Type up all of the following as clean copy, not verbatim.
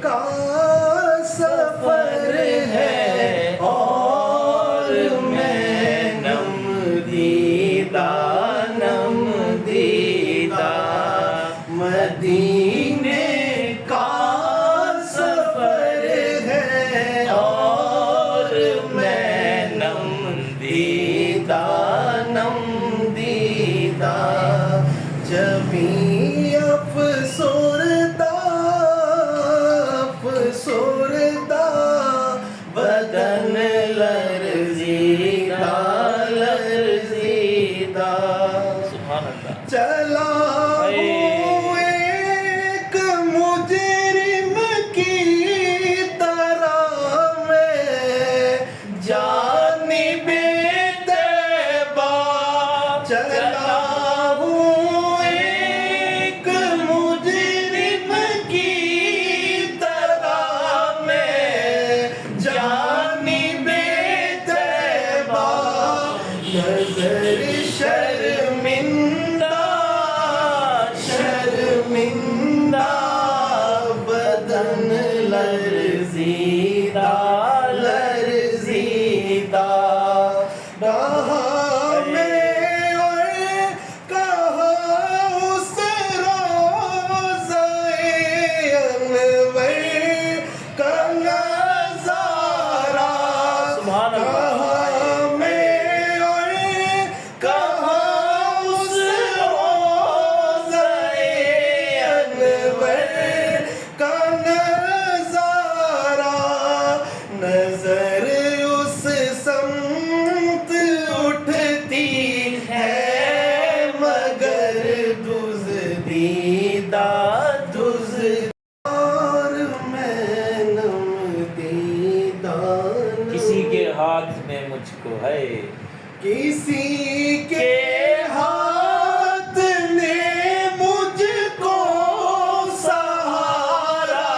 کا سفر ہے اور میں نم دیدہ مدینے کا سفر ہے اور میں نم دیدہ جبھی افسردہ بدن لرزیدہ سبحان اللہ چلا ہوں ایک مجرم کی طرح میں جانب طیبہ چلا ہوں ایک مجرم کی طرح میں جانب طیبہ نظر شرمندہ بدن لرزیدہ کہاں میں اور کہاں اس روضہ انور کا نظارہ کہاں میں اور کہاں اس روضہ انور کا نظارہ نظر اس سمت اٹھتی ہے مگر دزدیدہ اور میں نم دیدہ کسی کے ہاتھ میں مجھ کو ہے کسی کے ہاتھ نے مجھ کو سہارا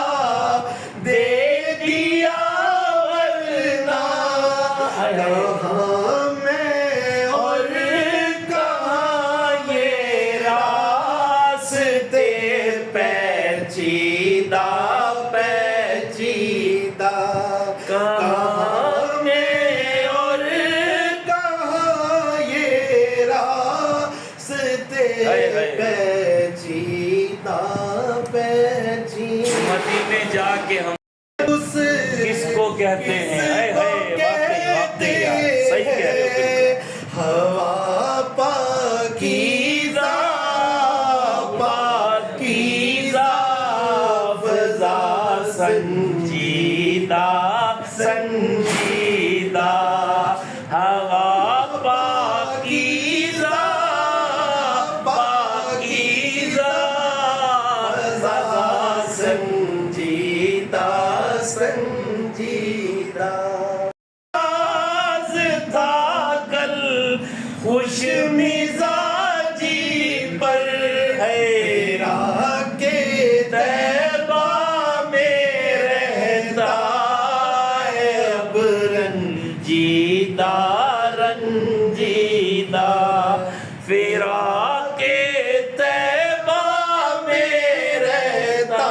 دے دیا ورنہ کہاں میں اور کہاں یہ راستے پیچیدہ کہاں میں اور کہاں یہ راستے پیچیدہ مدینے جا کے ہم کس کو کہتے ہیں صحیح کہہ رہے ہو ہوا پاکیزہ فضا سنجیدہ ہوا پاکیزہ فضا سنجیدہ تھا کل خوش مزاجی پر ہے راہ کے طیبہ میں رہتا ہے اب رنجیدہ فراق طیبہ میں رہتا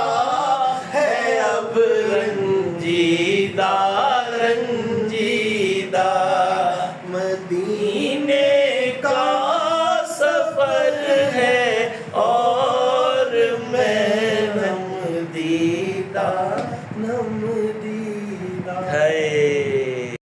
ہے اب رنجیدہ مدینے کا سفر ہے اور میں نم دیدہ ہے